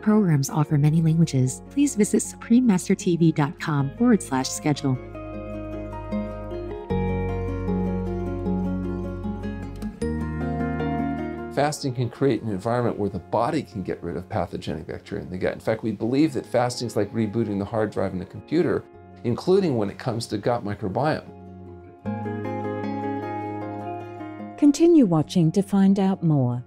programs offer many languages. Please visit suprememastertv.com/schedule. Fasting can create an environment where the body can get rid of pathogenic bacteria in the gut. In fact, we believe that fasting is like rebooting the hard drive in the computer, including when it comes to gut microbiome. Continue watching to find out more.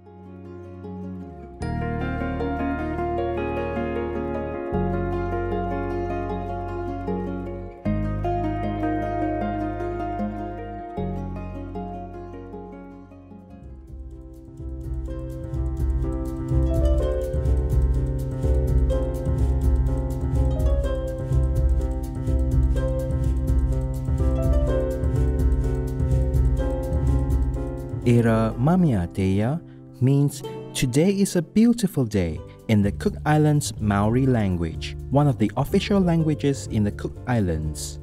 Ira Mamia Deya means today is a beautiful day in the Cook Islands Maori language, one of the official languages in the Cook Islands.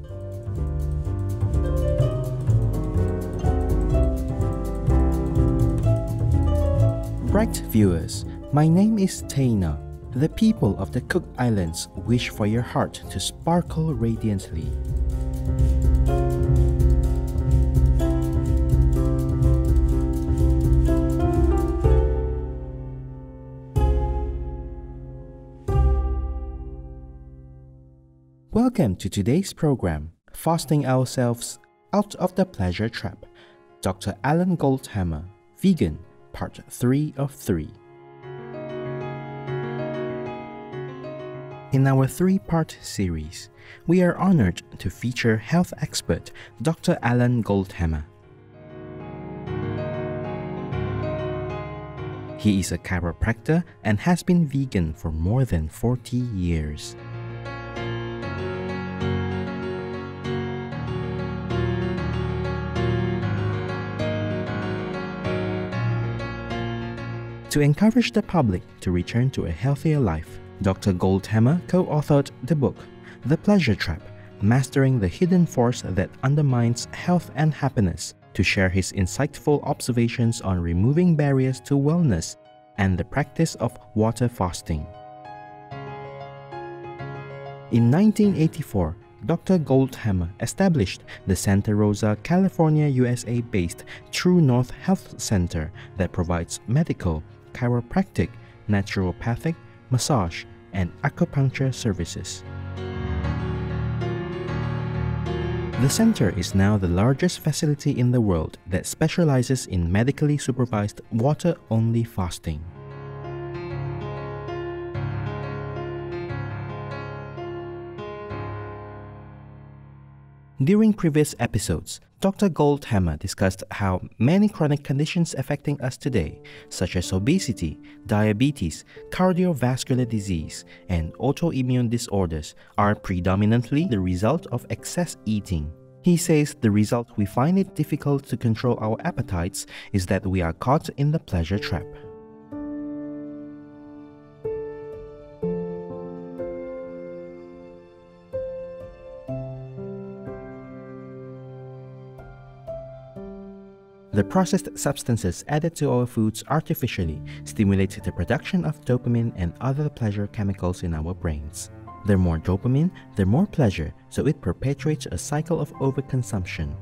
Right viewers, my name is Taina. The people of the Cook Islands wish for your heart to sparkle radiantly. Welcome to today's program, Fasting Ourselves Out of the Pleasure Trap. Dr. Alan Goldhamer, Vegan, Part 3 of 3. In our 3-part series, we are honored to feature health expert Dr. Alan Goldhamer. He is a chiropractor and has been vegan for more than 40 years. To encourage the public to return to a healthier life, Dr. Goldhamer co-authored the book, The Pleasure Trap, Mastering the Hidden Force That Undermines Health and Happiness, to share his insightful observations on removing barriers to wellness and the practice of water fasting. In 1984, Dr. Goldhamer established the Santa Rosa, California, USA-based True North Health Center that provides medical, chiropractic, naturopathic, massage, and acupuncture services. The center is now the largest facility in the world that specializes in medically supervised water-only fasting. During previous episodes, Dr. Goldhamer discussed how many chronic conditions affecting us today, such as obesity, diabetes, cardiovascular disease, and autoimmune disorders, are predominantly the result of excess eating. He says the result we find it difficult to control our appetites is that we are caught in the pleasure trap. The processed substances added to our foods artificially stimulate the production of dopamine and other pleasure chemicals in our brains. The more dopamine, the more pleasure, so it perpetuates a cycle of overconsumption.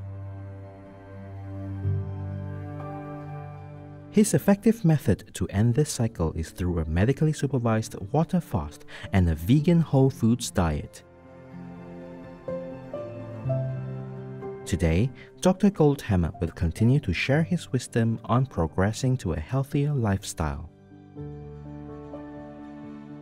His effective method to end this cycle is through a medically supervised water fast and a vegan whole foods diet. Today, Dr. Goldhamer will continue to share his wisdom on progressing to a healthier lifestyle.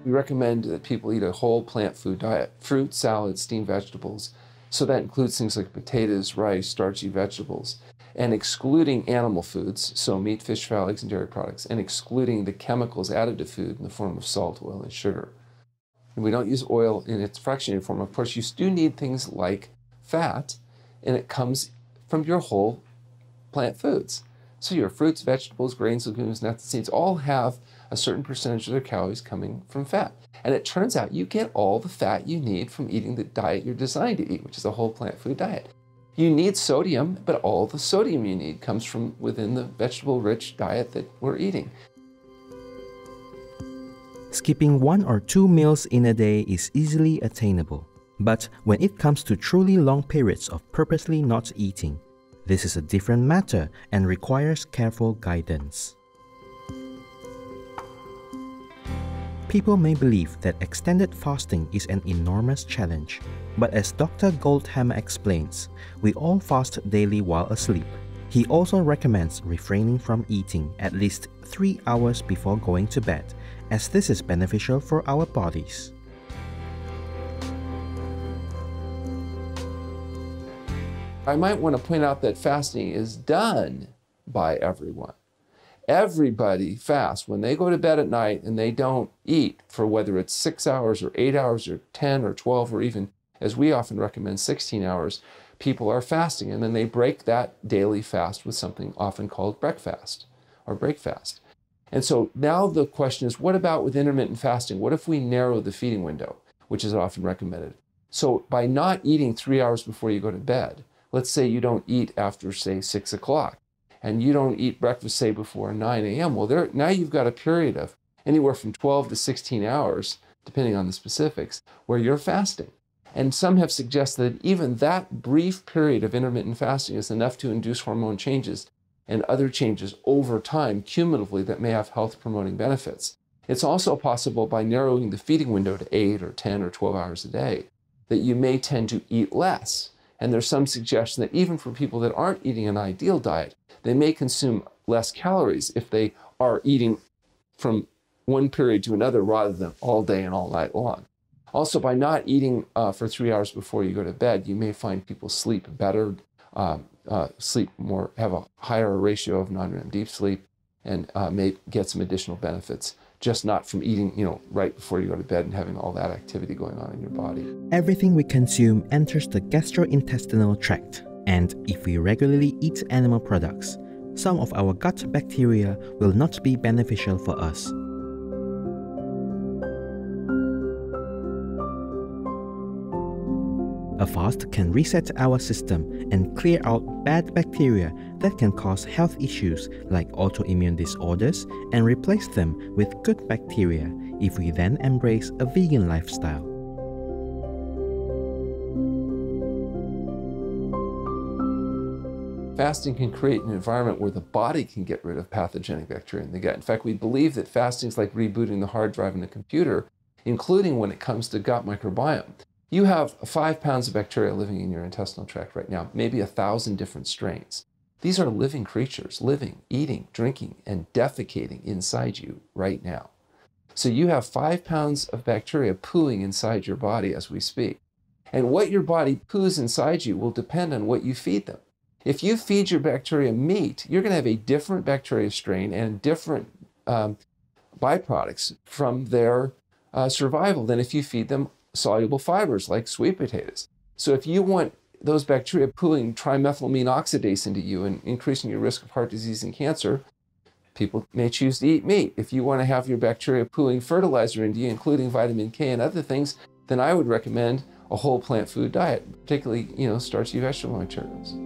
We recommend that people eat a whole plant food diet, fruit, salads, steamed vegetables. So that includes things like potatoes, rice, starchy vegetables, and excluding animal foods, so meat, fish, fowl, eggs, and dairy products, and excluding the chemicals added to food in the form of salt, oil, and sugar. And we don't use oil in its fractionated form. Of course, you do need things like fat, and it comes from your whole plant foods. So your fruits, vegetables, grains, legumes, nuts, and seeds all have a certain percentage of their calories coming from fat. And it turns out you get all the fat you need from eating the diet you're designed to eat, which is a whole plant food diet. You need sodium, but all the sodium you need comes from within the vegetable-rich diet that we're eating. Skipping 1 or 2 meals in a day is easily attainable. But when it comes to truly long periods of purposely not eating, this is a different matter and requires careful guidance. People may believe that extended fasting is an enormous challenge, but as Dr. Goldhamer explains, we all fast daily while asleep. He also recommends refraining from eating at least 3 hours before going to bed, as this is beneficial for our bodies. I might want to point out that fasting is done by everyone. Everybody fasts when they go to bed at night and they don't eat for whether it's 6 hours or 8 hours or 10 or 12 or even, as we often recommend, 16 hours. People are fasting, and then they break that daily fast with something often called breakfast or break fast. And so now the question is, what about with intermittent fasting? What if we narrow the feeding window, which is often recommended? So by not eating 3 hours before you go to bed, let's say you don't eat after, say, 6 o'clock, and you don't eat breakfast, say, before 9 a.m., well, now you've got a period of anywhere from 12 to 16 hours, depending on the specifics, where you're fasting. And some have suggested that even that brief period of intermittent fasting is enough to induce hormone changes and other changes over time, cumulatively, that may have health-promoting benefits. It's also possible by narrowing the feeding window to 8 or 10 or 12 hours a day, that you may tend to eat less. And there's some suggestion that even for people that aren't eating an ideal diet, they may consume less calories if they are eating from one period to another rather than all day and all night long. Also, by not eating for 3 hours before you go to bed, you may find people sleep better, sleep more, have a higher ratio of non-REM deep sleep, and may get some additional benefits, just not from eating, right before you go to bed and having all that activity going on in your body. Everything we consume enters the gastrointestinal tract, and if we regularly eat animal products, some of our gut bacteria will not be beneficial for us. A fast can reset our system and clear out bad bacteria that can cause health issues like autoimmune disorders and replace them with good bacteria if we then embrace a vegan lifestyle. Fasting can create an environment where the body can get rid of pathogenic bacteria in the gut. In fact, we believe that fasting is like rebooting the hard drive in a computer, including when it comes to gut microbiome. You have 5 pounds of bacteria living in your intestinal tract right now, maybe 1,000 different strains. These are living creatures, living, eating, drinking, and defecating inside you right now. So you have 5 pounds of bacteria pooing inside your body as we speak. And what your body poos inside you will depend on what you feed them. If you feed your bacteria meat, you're going to have a different bacteria strain and different byproducts from their survival than if you feed them soluble fibers like sweet potatoes. So if you want those bacteria pooling trimethylamine oxidase into you and increasing your risk of heart disease and cancer, people may choose to eat meat. If you want to have your bacteria pooling fertilizer into you, including vitamin K and other things, then I would recommend a whole plant food diet, particularly, starchy vegetable materials.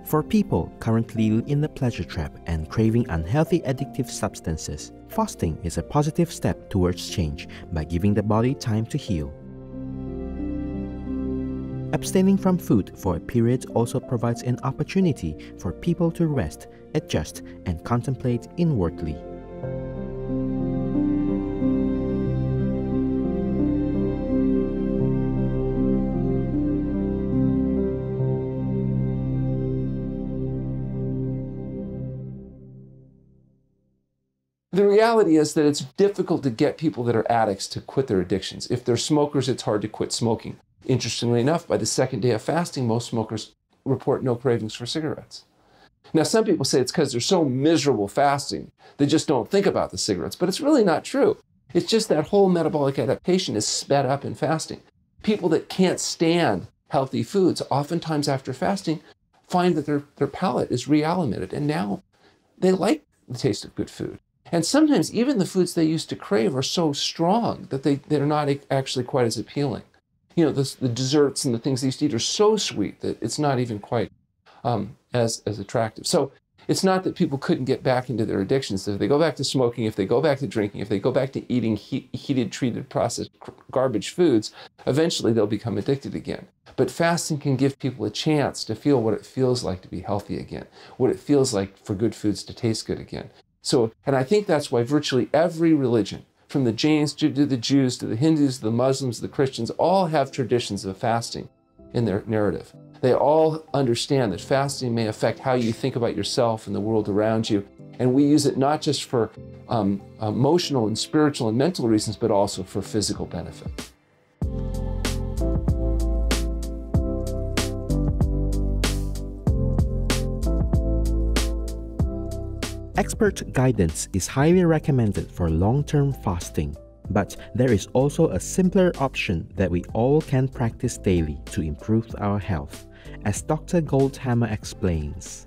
For people currently in the pleasure trap and craving unhealthy addictive substances, fasting is a positive step towards change by giving the body time to heal. Abstaining from food for a period also provides an opportunity for people to rest, adjust, and contemplate inwardly. The reality is that it's difficult to get people that are addicts to quit their addictions. If they're smokers, it's hard to quit smoking. Interestingly enough, by the second day of fasting, most smokers report no cravings for cigarettes. Now, some people say it's because they're so miserable fasting, they just don't think about the cigarettes, but it's really not true. It's just that whole metabolic adaptation is sped up in fasting. People that can't stand healthy foods, oftentimes after fasting, find that their palate is realimerated, and now they like the taste of good food. And sometimes even the foods they used to crave are so strong that they're not actually quite as appealing. The desserts and the things they used to eat are so sweet that it's not even quite as attractive. So it's not that people couldn't get back into their addictions. If they go back to smoking, if they go back to drinking, if they go back to eating heated, treated, processed garbage foods, eventually they'll become addicted again. But fasting can give people a chance to feel what it feels like to be healthy again, what it feels like for good foods to taste good again. So, and I think that's why virtually every religion, from the Jains to the Jews, to the Hindus, the Muslims, the Christians, all have traditions of fasting in their narrative. They all understand that fasting may affect how you think about yourself and the world around you. And we use it not just for emotional and spiritual and mental reasons, but also for physical benefit. Expert guidance is highly recommended for long-term fasting, but there is also a simpler option that we all can practice daily to improve our health, as Dr. Goldhamer explains.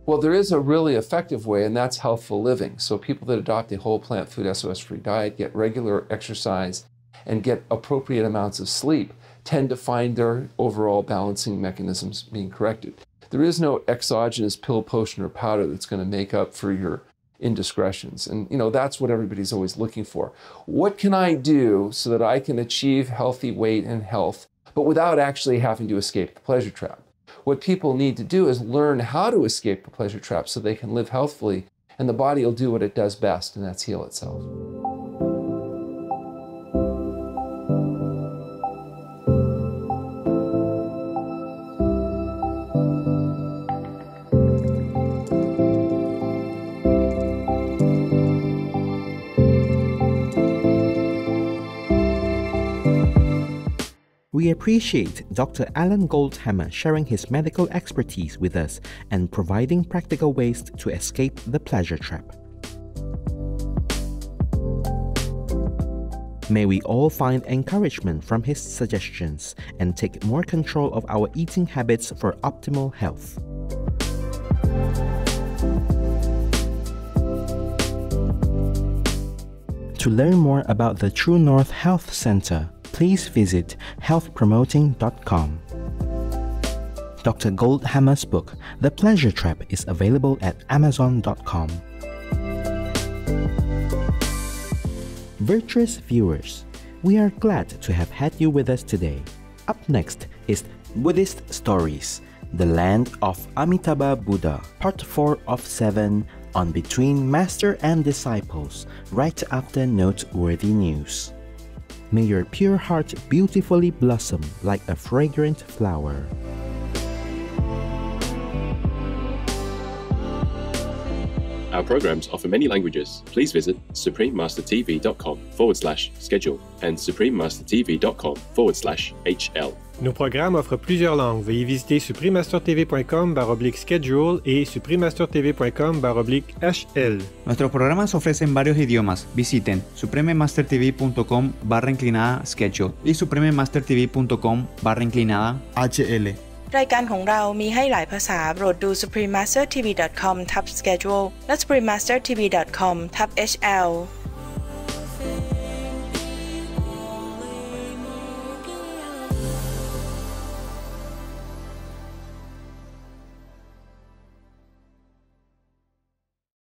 Well, there is a really effective way, and that's healthful living. So people that adopt a whole plant food SOS-free diet, get regular exercise, and get appropriate amounts of sleep tend to find their overall balancing mechanisms being corrected. There is no exogenous pill, potion, or powder that's going to make up for your indiscretions. And, that's what everybody's always looking for. What can I do so that I can achieve healthy weight and health, but without actually having to escape the pleasure trap? What people need to do is learn how to escape the pleasure trap so they can live healthfully, and the body will do what it does best, and that's heal itself. We appreciate Dr. Alan Goldhamer sharing his medical expertise with us and providing practical ways to escape the pleasure trap. May we all find encouragement from his suggestions and take more control of our eating habits for optimal health. To learn more about the True North Health Center, please visit healthpromoting.com. Dr. Goldhamer's book, The Pleasure Trap, is available at amazon.com. Virtuous viewers, we are glad to have had you with us today. Up next is Buddhist Stories, The Land of Amitabha Buddha, Part 4 of 7 on Between Master and Disciples, right after noteworthy news. May your pure heart beautifully blossom like a fragrant flower. Our programs offer many languages. Please visit suprememastertv.com/schedule and suprememastertv.com/HL. Nos programmes offrent plusieurs langues. Veuillez visiter suprememastertv.com/schedule et suprememastertv.com/HL. Nuestros programas ofrecen varios idiomas. Visiten suprememastertv.com/schedule y suprememastertv.com/HL. รายการของเรามีให้หลายภาษาโปรดดู suprememastertv.com/schedule และ suprememastertv.com/HL